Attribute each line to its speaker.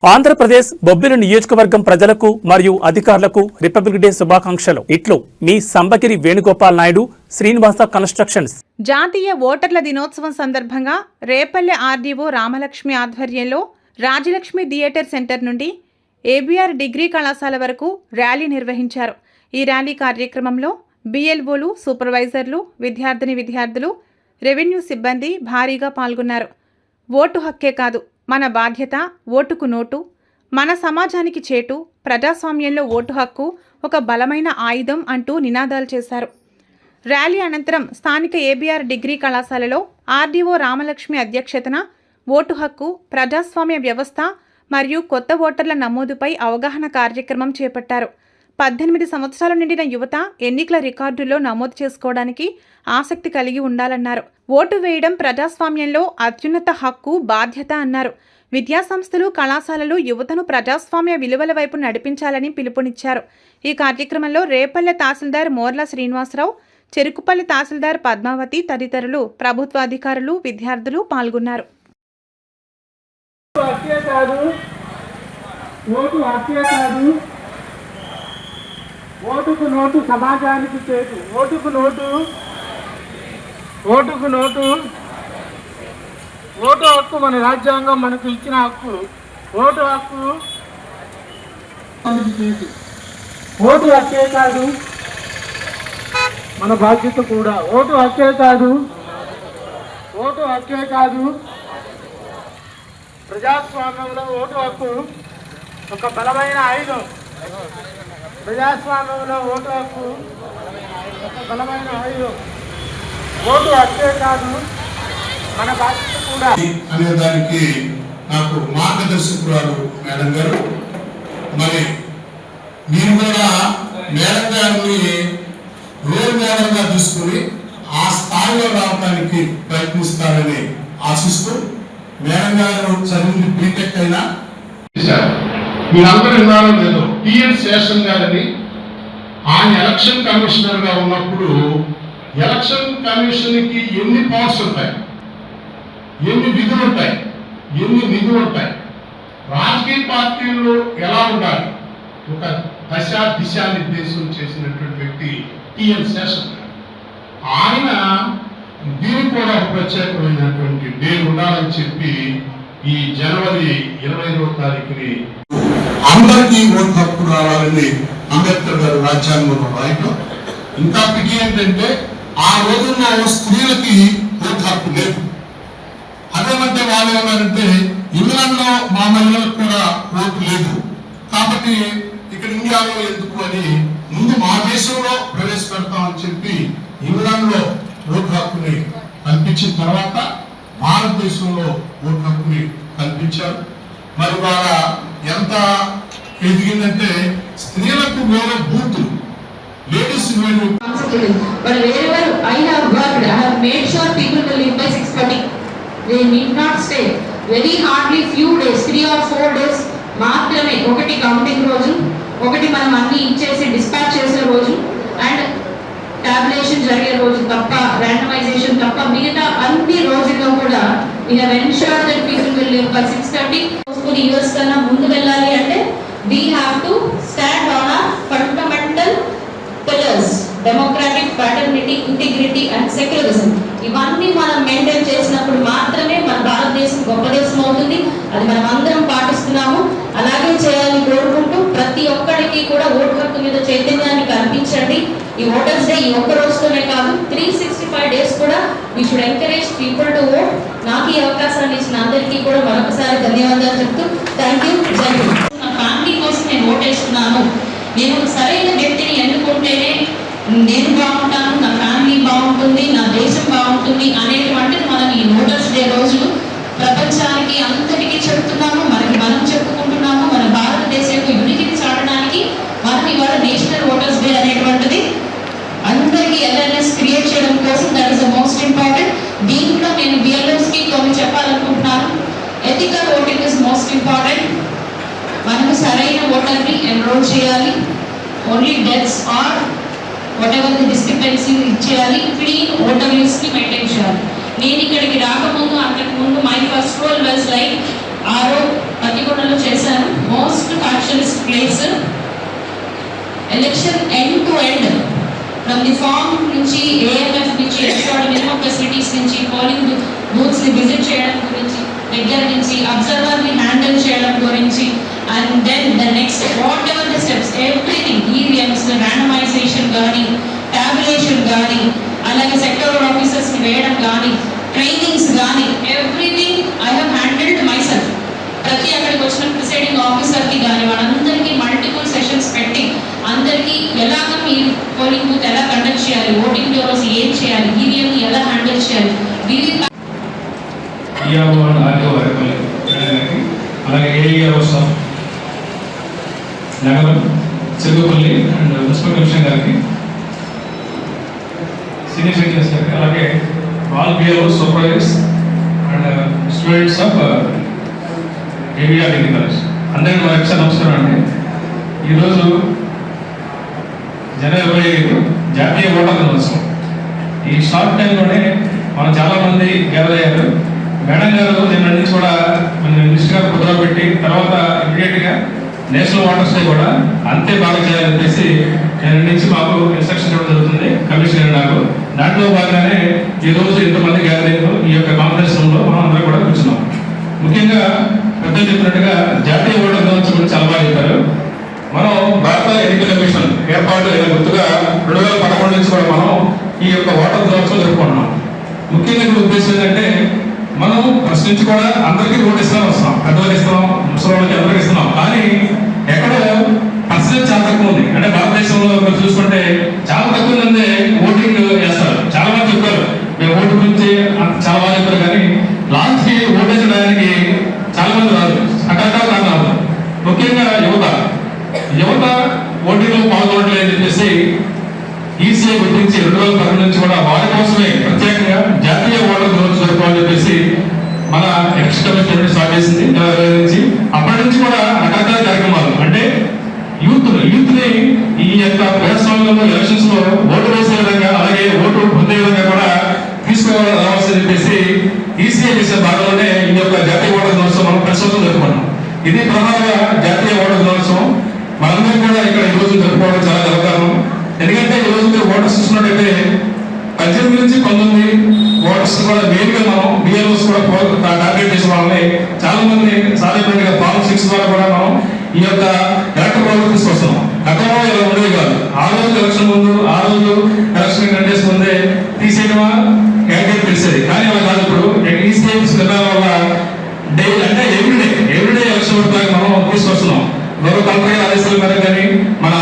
Speaker 1: ఆంధ్రప్రదేశ్ బొబ్బిలి నియోజకవర్గం ప్రజలకు మరియు అధికారులకు రిపబ్లిక్ డే శుభాకాంక్షలు. ఇట్లు మీ సంబగిరి వేణుగోపాల్ నాయుడు, శ్రీనివాస కన్స్ట్రక్షన్స్.
Speaker 2: జాతీయ ఓటర్ల దినోత్సవం సందర్భంగా రేపల్లె ఆర్డీఓ రామలక్ష్మి ఆధ్వర్యంలో రాజలక్ష్మి థియేటర్ సెంటర్ నుండి ఏబీఆర్ డిగ్రీ కళాశాల వరకు ర్యాలీ నిర్వహించారు. ఈ ర్యాలీ కార్యక్రమంలో బిఎల్ఓలు, సూపర్వైజర్లు, విద్యార్థులు, రెవెన్యూ సిబ్బంది భారీగా పాల్గొన్నారు. ఓటు హక్కే కాదు, మన బాధ్యత, ఓటుకు నోటు, మన సమాజానికి చేటు, ప్రజాస్వామ్యంలో ఓటు హక్కు ఒక బలమైన ఆయుధం అంటూ నినాదాలు చేశారు. ర్యాలీ అనంతరం స్థానిక ఏబీఆర్ డిగ్రీ కళాశాలలో ఆర్డీఓ రామలక్ష్మి అధ్యక్షతన ఓటు హక్కు, ప్రజాస్వామ్య వ్యవస్థ మరియు కొత్త ఓటర్ల నమోదుపై అవగాహన కార్యక్రమం చేపట్టారు. 18 సంవత్సరాలు నిండిన యువత ఎన్నికల రికార్డుల్లో నమోదు చేసుకోవడానికి ఆసక్తి కలిగి ఉండాలన్నారు. ఓటు వేయడం ప్రజాస్వామ్యంలో అత్యున్నత హక్కు, బాధ్యత అన్నారు. విద్యాసంస్థలు, కళాశాలలు యువతను ప్రజాస్వామ్య విలువల వైపు నడిపించాలని పిలుపునిచ్చారు. ఈ కార్యక్రమంలో రేపల్లె తహసీల్దార్ మోర్ల శ్రీనివాసరావు, చెరుకుపల్లి తహసీల్దార్ పద్మావతి తదితరులు, ప్రభుత్వ అధికారులు, విద్యార్థులు పాల్గొన్నారు.
Speaker 3: ఓటుకు నోటు సమాజానికి చేటు, ఓటుకు నోటు, ఓటుకు నోటు. ఓటు హక్కు మన రాజ్యాంగం మనకు ఇచ్చిన హక్కు. ఓటు హక్కు మనకి చేటు. ఓటు హక్కే కాదు, మన బాధ్యత కూడా. ఓటు హక్కే కాదు, ఓటు హక్కే కాదు. ప్రజాస్వామ్యంలో ఓటు హక్కు ఒక బలమైన ఆయుధం. ప్రజాస్వామ్యంలో ఓటు హక్కు ఒక బలమైన ఆయుధం. ఓటు హక్కే కాదు, మన బాధ్యత కూడా
Speaker 4: అనే దానికి నాకు మార్గదర్శకురాలు మేడం గారు. మరి నేను కూడా మేడం గారిని రోల్ మోడల్ గా తీసుకుని ఆ స్థాయిలో రావడానికి ప్రయత్నిస్తారని ఆశిస్తూ, మేడం గారు చదివింది బీటెక్ అయినా మీరందరూ విన్నారో లేదో, టిఎన్ శేషన్ గారిని ఆయన ఎలక్షన్ కమిషనర్ గా ఉన్నప్పుడు ఎలక్షన్ కమిషన్ కి ఎన్ని పవర్స్ ఉంటాయి, ఎన్ని విధులు ఉంటాయి, ఎన్ని నిధులు ఉంటాయి, రాజకీయ పార్టీల్లో ఎలా ఉండాలి, ఒక దిశానిర్దేశం చేసినటువంటి వ్యక్తి టిఎన్ శేషన్ గారు. ఆయన దీనికి కూడా ఒక ప్రత్యేకమైనటువంటి డే ఉండాలని చెప్పి ఈ జనవరి 25వ తారీఖుని అందరికీ ఓటు హక్కు రావాలని అంబేద్కర్ గారు రాజ్యాంగంలో రాయటం. ఇంకా పిటి ఏంటంటే ఆ రోజుల్లో స్త్రీలకి ఓటు హక్కు లేదు. అదేమంటే వాళ్ళు ఏమన్నారంటే ఇంగ్లాండ్ లో మా మహిళలకు కూడా ఓటు లేదు, కాబట్టి ఇక్కడ ఇండియాలో ఎందుకు అని ముందు మా దేశంలో ప్రవేశపెడతామని చెప్పి ఇంగ్లాండ్ లో ఓటు హక్కుని కల్పించిన తర్వాత భారతదేశంలో ఓటు హక్కుని కల్పించారు. మరి వాళ్ళ ఎంత ఎదిగిందంటే స్త్రీలకు వేరే బూతులు, లేడీస్ వేరు.
Speaker 5: But wherever I have worked, I have made sure people will leave by 6:30. They need not stay. Very hardly few days, 3 or 4 days మాత్రమే. ఒకటి కౌంటింగ్ రోజు, ఒకటి మనం అన్ని ఇచ్చేసి డిస్పాచ్ చేసే రోజు, అండ్ టాబ్యులేషన్ జరిగే రోజు తప్ప, ర్యాండమైజేషన్ తప్ప మిగతా అన్ని రోజుల్లో కూడా we have ensured that people will leave by 6:30. US కన్నా ముందు వెళ్ళాలి అంటే we have to stand on our fundamental pillars, democratic, fraternity, integrity and secularism. ఇవన్నీ మనం మెయింటైన్ చేసినప్పుడు మాత్రమే మన భారతదేశం గొప్ప దేశం అవుతుంది. అది మనం అందరం పాటిస్తున్నాము, అలాగే చేయాలని కోరుకుంటూ ప్రతి ఒక్కరికి కూడా ఓటు హక్కు మీద చైతన్యాన్ని కల్పించండి. ఈ ఓటర్స్ డే ఈ ఒక్క రోజుతోనే కాదు, 365 days కూడా we should encourage people to vote. నాకు ఈ అవకాశాన్ని ఇచ్చిన అందరికీ కూడా మరొకసారి ధన్యవాదాలు చెప్తూ థ్యాంక్ యూ. జై హింద్. నా ఫ్యామిలీ కోసం నేను ఓటేస్తున్నాను. నేను సరైన వ్యక్తిని ఎన్నుకుంటేనే నేను బాగుంటాను, నా ఫ్యామిలీ బాగుంటుంది, నా దేశం బాగుంటుంది అనేటువంటిది మనం ఈ ఓటర్స్ డే రోజు ప్రపంచానికి అందరికీ చెప్తున్నాము, మనకి మనం చెప్పుకుంటున్నాము. మన భారతదేశ యొక్క యూనిటీని చాటడానికి మనం ఇవాళ నేషనల్ ఓటర్స్ డే అనేటువంటిది అందరికీ అవేర్నెస్ క్రియేట్ చేయడం కోసం that is the most important. దీంట్లో నేను బిఎల్ఓస్కి కొన్ని చెప్పాలనుకుంటున్నాను. Ethical voting is most important. మనము సరైన ఓటర్ని ఎన్రోల్ చేయాలి. Only deaths or whatever the discrepancy ఇచ్చేయాలి. క్లీన్ ఓటర్ లిస్ట్ ని మెయింటైన్ చేయాలి. నేను ఇక్కడికి రాకముందు, అంతకు ముందు my first role was like RO పతికొండలో చేశారు. Most factionalist place. Election end to end from the form నుంచి ఏఎంఎఫ్ నుంచి ఎక్స్ట్రా మినిమం ఫెసిలిటీస్ నుంచి పోలింగ్ బూత్స్ ని విజిట్ చేయడం గురించి దగ్గర నుంచి అబ్జర్వర్ ని హ్యాండిల్ చేయడం గురించి and then the next whatever the steps everything EVMs randomization కానీ టాబులేషన్ కానీ అలాగే సెక్టరల్ ఆఫీసర్స్ ని వేయడం కానీ ట్రైనింగ్స్ కానీ everything I have handled my self. ప్రతి అక్కడికి వచ్చిన ప్రిసైడింగ్ ఆఫీసర్కి కానీ వాళ్ళందరికీ మల్టిపుల్ సెషన్స్ పెట్టి అందరికీ ఎలాగ మీరు పోలింగ్ బూత్ ఎలా కండక్ట్ చేయాలి, ఓటింగ్ రోజు ఏం చేయాలి, ఈవీఎం ఎలా హ్యాండిల్ చేయాలి,
Speaker 6: అలాగే ఏఈఆర్ఓస్ ఆఫ్ నగరం చెరుకుపల్లి అండ్ మున్సిపల్ కమిషనర్ గారికి, సీనియర్ సిటిజన్స్ గారికి, అలాగే all BRO supervisors and students of AVR degree college అందరికీ మరొకసారి నమస్కారం అండి. ఈరోజు జనవరి 25 జాతీయ ఓటర్ల దినోత్సవం. ఈ షార్ట్ టైంలోనే మనం చాలామంది గ్యాదర్ అయ్యారు. మేడం గారు నిన్న నుంచి కూడా మన మినిస్టర్ గారు కుదర పెట్టి తర్వాత ఇమీడియట్గా నేషనల్ వాటర్స్ డే కూడా అంతే బాగా చేయాలని చెప్పేసి నిన్న నుంచి మాకు ఇన్స్ట్రక్షన్ ఇవ్వడం జరుగుతుంది కమిషనర్ నాకు. దాంట్లో భాగంగానే ఈరోజు ఇంతమంది గ్యాదరింగ్ ఈ యొక్క కాన్ఫరెన్స్ రూమ్లో మనం అందరం కూడా కూర్చున్నాం. ముఖ్యంగా పెద్దలు చెప్పినట్టుగా జాతీయ ఓటర్ దినోత్సవం గురించి చాలా బాగా చెప్పారు. మనం భారత ఎన్నికల కమిషన్ ఏర్పాటు అయిన గుర్తుగా 2011 నుంచి కూడా మనం ఈ యొక్క ఓటర్ దినోత్సవం జరుపుకుంటున్నాం. ముఖ్యంగా ఇప్పుడు ఉద్దేశం ఏంటంటే మనం ఫస్ట్ నుంచి కూడా అందరికీ ఓటు ఇస్తాం వస్తాం, పెద్దలకు ఇస్తున్నాం, ముసలికి అందరికి ఇస్తున్నాం. కానీ ఎక్కడో పర్సెంటేజ్ చాలా తక్కువ ఉంది. అంటే భారతదేశంలో మీరు చూసుకుంటే చాలా తక్కువ మంది ఓటింగ్ చేస్తారు. చాలా మంది చెప్పారు మేము ఓటు గురించి చాలా బాగా చెప్పారు, కానీ లాస్ట్కి ఓటేసడానికి చాలా మంది రాదు. రకరకాల కారణాలు, ముఖ్యంగా యువత ఓటింగ్లో పాల్గొనట్లేదని చెప్పేసి ఈసీఐ గుర్తించి 2010 నుంచి కూడా వారి కోసమే ప్రత్యేకంగా జాతీయ ఓటర్ దినోత్సవం జరుపుకోవాలని చెప్పేసి మన ఎలక్షన్ కమిషన్ స్టార్ట్ చేసింది 2020 నుంచి. అప్పటి నుంచి కూడా రకరకాల కార్యక్రమాలు అంటే యూత్ని ఈ యొక్క ప్రజాస్వామ్యంలో ఎలక్షన్స్ లో ఓటు వేసే విధంగా అలాగే ఓటు పొందే విధంగా కూడా తీసుకురావాల్సి చెప్పేసి ఈసీఐ చేసే భాగంలోనే ఈ యొక్క జాతీయ ఓటర్ దినోత్సవం మనం ప్రస్తుతం జరుపుకున్నాం. ఇది ప్రధానంగా జాతీయ ఓటర్ దినోత్సవం మనందరం కూడా ఇక్కడ ఈ రోజు జరుపుకోవడం చాలా గర్వకారణం. ఎందుకంటే ఈ రోజు మీరు ఓటర్స్ చూసినట్టయితే 18 నుంచి 19 ఓటర్స్ కూడా మెయిన్గా మనం బిఎల్ఓస్ కూడా టార్గెట్ చేసిన వాళ్ళని చాలా మంది సాధ్యపడిగా ఫార్మ్ 6 ద్వారా కూడా మనం ఈ యొక్క ఎలక్టర్ ప్రోగ్రామ్ తీసుకొస్తున్నాం. గతంలో ఇలా ఉండేది కాదు. ఆ రోజు ఎలక్షన్ ముందు, ఆ రోజు ఎలక్షన్ కంటెస్ట్ ముందే తీసేయడమా క్యాండిడేట్ తెలిసేది. కానీ అలా కాదు. ఇప్పుడు ఈసీఐ నిర్ణయం వల్ల ఎవ్రీడే ఎలక్షన్ వరకు మనం తీసుకొస్తున్నాం. గౌరవ కలెక్టర్ ఆదేశాల మేరకు కానీ మన